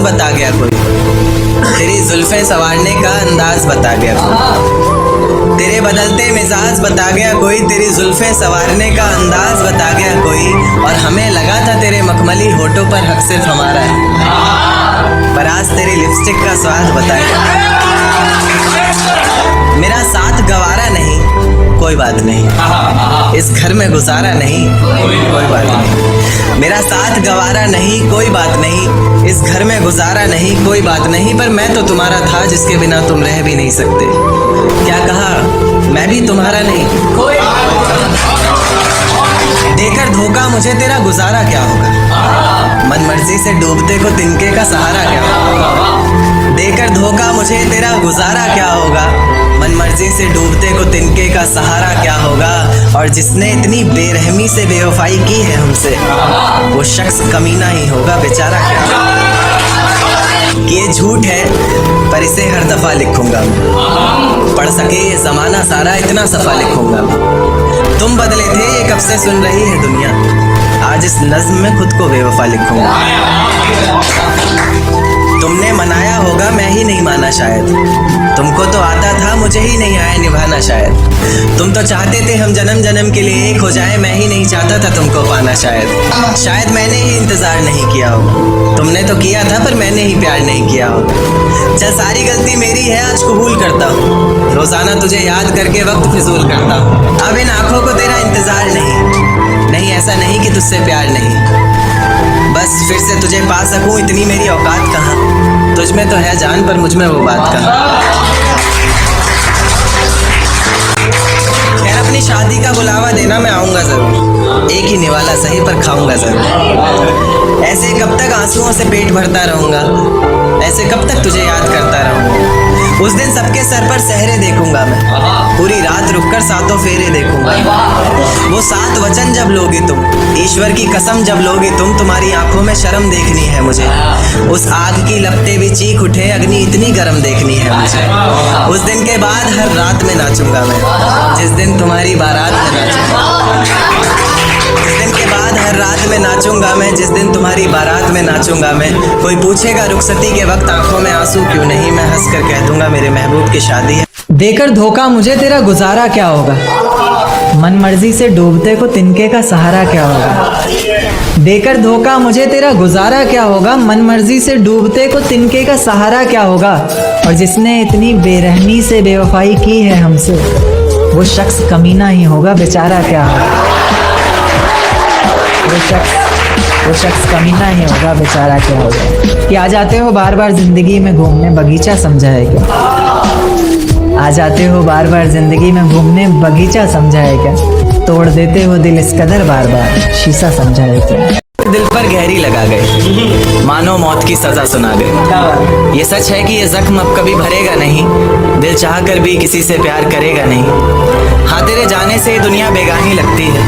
बता गया कोई, तेरी जुल्फें संवारने का अंदाज बता गया कोई, तेरे बदलते मिजाज बता गया कोई, तेरी जुल्फें संवारने का अंदाज बता गया कोई। और हमें लगा था तेरे मखमली होठों पर हक सिर्फ हमारा है, पर आज तेरी लिपस्टिक का स्वाद बता गया। मेरा साथ गवारा नहीं, कोई बात नहीं, इस घर में गुजारा नहीं, कोई बात नहीं। मेरा साथ गवारा नहीं, कोई बात नहीं, इस घर में गुजारा नहीं, कोई बात नहीं। पर मैं तो तुम्हारा था जिसके बिना तुम रह भी नहीं सकते। क्या कहा, मैं भी तुम्हारा नहीं। देकर धोखा मुझे तेरा गुजारा क्या होगा, मन मर्जी से डूबते को तिनके का सहारा क्या होगा। देकर धोखा मुझे तेरा गुजारा क्या होगा, मन मर्जी से डूबते को तिनके का सहारा क्या होगा। और जिसने इतनी बेरहमी से बेवफाई की है हमसे, वो शख्स कमीना ही होगा बेचारा क्या। कि ये झूठ है पर इसे हर दफा लिखूंगा मैं, पढ़ सके ये जमाना सारा इतना सफा लिखूंगा मैं। तुम बदले थे ये कब से सुन रही है दुनिया, आज इस नज्म में खुद को बेवफा लिखूंगा। तुमने मनाया होगा मैं ही नहीं माना शायद, तुमको तो आता था मुझे ही नहीं आया निभाना शायद। तुम तो चाहते थे हम जन्म जन्म के लिए एक हो जाए, मैं ही नहीं चाहता था तुमको पाना शायद। शायद मैंने ही इंतजार नहीं किया होगा, तुमने तो किया था पर मैंने ही प्यार नहीं किया होगा। चल सारी गलती मेरी है आज कबूल करता हूँ, रोजाना तुझे याद करके वक्त फिजूल करता हूँ। अब इन आंखों को तेरा इंतजार नहीं, ऐसा नहीं कि तुझसे प्यार नहीं, बस फिर से तुझे पा सकूं इतनी मेरी औकात कहाँ। तुझ में तो है जान पर मुझ में वो बात कहाँ। खैर अपनी शादी का बुलावा देना मैं आऊँगा ज़रूर, एक ही निवाला सही पर खाऊंगा ज़रूर। ऐसे कब तक आंसुओं से पेट भरता रहूँगा, ऐसे कब तक तुझे याद करता रहूँगा। उस दिन सबके सर पर सहरे देखूंगा मैं, पूरी रात रुककर सातों फेरे देखूंगा। वो 7 वचन जब लोगे तुम, ईश्वर की कसम जब लोगे तुम, तुम्हारी आंखों में शर्म देखनी है मुझे। उस आग की लपटें भी चीख उठे, अग्नि इतनी गर्म देखनी है मुझे। उस दिन के बाद हर रात में नाचूंगा मैं, जिस दिन तुम्हारी बारात में नाचूंगा। उस दिन के बाद हर रात में नाचूंगा मैं, जिस दिन तुम्हारी बारात में नाचूंगा मैं। कोई पूछेगा रुखसती के वक्त आंखों में आंसू क्यों नहीं, मैं हंस कर कह दूंगा मेरे महबूब की शादी है। देकर धोखा मुझे तेरा गुजारा क्या होगा, मन मर्जी से डूबते को तिनके का सहारा क्या होगा। देकर धोखा मुझे तेरा गुजारा क्या होगा, मन मर्जी से डूबते को तिनके का सहारा क्या होगा। और जिसने इतनी बेरहमी से बेवफाई की है हमसे, वो शख्स कमीना ही होगा बेचारा क्या होगा। वो शख्स कमीना ही होगा बेचारा क्या होगा। कि आ जाते हो बार बार जिंदगी में घूमने, बगीचा समझा है क्या। आ जाते हो बार बार जिंदगी में घूमने, बगीचा समझा है क्या। तोड़ देते हो दिल इस कदर बार बार, शीशा समझा है क्या। दिल पर गहरी लगा गए, मानो मौत की सजा सुना गए। ये सच है कि ये जख्म अब कभी भरेगा नहीं, दिल चाह कर भी किसी से प्यार करेगा नहीं। हाँ तेरे जाने से दुनिया बेगानी लगती है,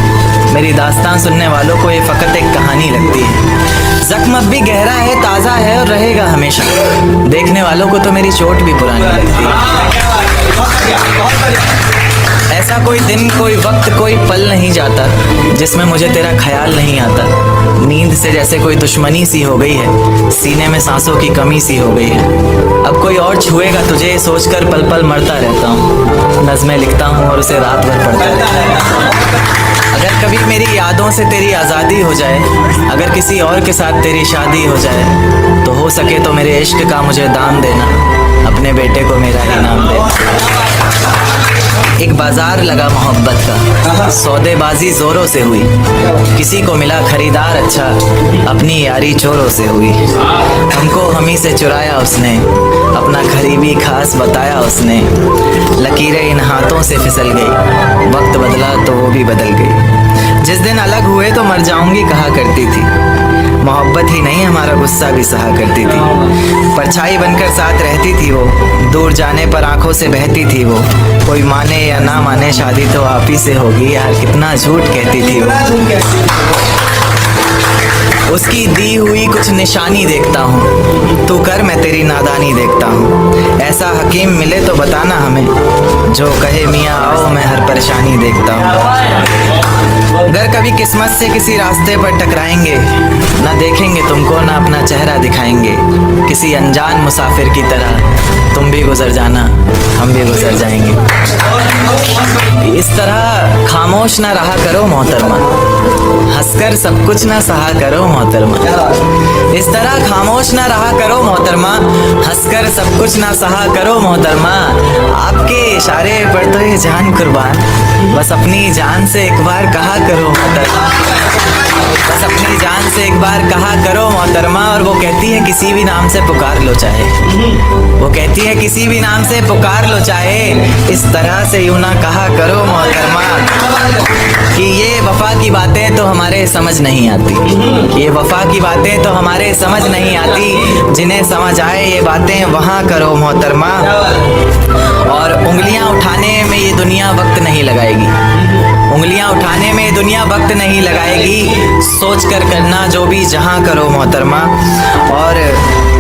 मेरी दास्तान सुनने वालों को ये फकत एक कहानी लगती है। जख्म अब भी गहरा है, ताज़ा है और रहेगा हमेशा, देखने वालों को तो मेरी चोट भी पुरानी लगती है। ऐसा कोई दिन, कोई वक्त, कोई पल नहीं जाता जिसमें मुझे तेरा ख्याल नहीं आता। नींद से जैसे कोई दुश्मनी सी हो गई है, सीने में सांसों की कमी सी हो गई है। अब कोई और छुएगा तुझे सोचकर पल पल मरता रहता हूँ, नज़में लिखता हूँ और उसे रात भर पढ़ता रहता हूँ। अगर कभी मेरी यादों से तेरी आज़ादी हो जाए, अगर किसी और के साथ तेरी शादी हो जाए, तो हो सके तो मेरे इश्क का मुझे दान देना, अपने बेटे को मेरा ही नाम देना। एक बाजार लगा मोहब्बत का, सौदेबाजी जोरों से हुई, किसी को मिला खरीदार अच्छा, अपनी यारी चोरों से हुई। हमको हमी से चुराया उसने, अपना करीबी खास बताया उसने। लकीरें इन हाथों से फिसल गई, वक्त बदला तो वो भी बदल गई। जिस दिन अलग हुए तो मर जाऊंगी कहा करती थी, मोहब्बत ही नहीं हमारा गुस्सा भी सहा करती थी। परछाई बनकर साथ रहती थी वो, दूर जाने पर आंखों से बहती थी वो। कोई माने या ना माने शादी तो आप ही से होगी, यार कितना झूठ कहती थी वो। उसकी दी हुई कुछ निशानी देखता हूँ। तू कर, मैं तेरी नादानी देखता हूँ। ऐसा हकीम मिले तो बताना हमें, जो कहे मियाँ आओ मैं हर परेशानी देखता हूँ। अगर कभी किस्मत से किसी रास्ते पर टकराएंगे, ना देखेंगे तुमको ना अपना चेहरा दिखाएंगे। किसी अनजान मुसाफिर की तरह तुम भी गुजर जाना, हम भी गुजर जाएंगे। इस तरह खामोश ना रहा करो मोहतरमा, हंसकर सब कुछ ना सहा करो मोहतरमा। इस तरह खामोश ना रहा करो मोहतरमा, हंसकर सब कुछ ना सहा करो मोहतरमा। आपके इशारे पर तो ये जान कुर्बान, बस अपनी जान से एक बार कहा करो मोहतरमा। बस अपनी जान से एक बार कहा करो मोहतरमा। और वो कहती है किसी भी नाम से पुकार लो चाहे, वो कहती है किसी भी नाम से पुकार लो चाहे। इस तरह से यूं ना कहा करो मोहतरमा कि ये वफा की बातें तो हमारे समझ नहीं आती, ये वफा की बातें तो हमारे समझ नहीं आती। जिन्हें समझ आए ये बातें वहाँ करो मोहतरमा। और उंगलियां उठाने में ये दुनिया वक्त नहीं लगाएगी, उंगलियां उठाने में दुनिया वक्त नहीं लगाएगी। सोच कर करना जो भी जहां करो मोहतरमा। और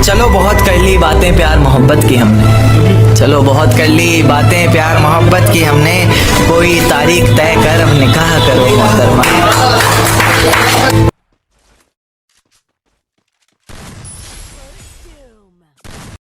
चलो बहुत कर ली बातें प्यार मोहब्बत की हमने, चलो बहुत कर ली बातें प्यार मोहब्बत की हमने। कोई तारीख तय कर अब निकाह करो मोहतरमा।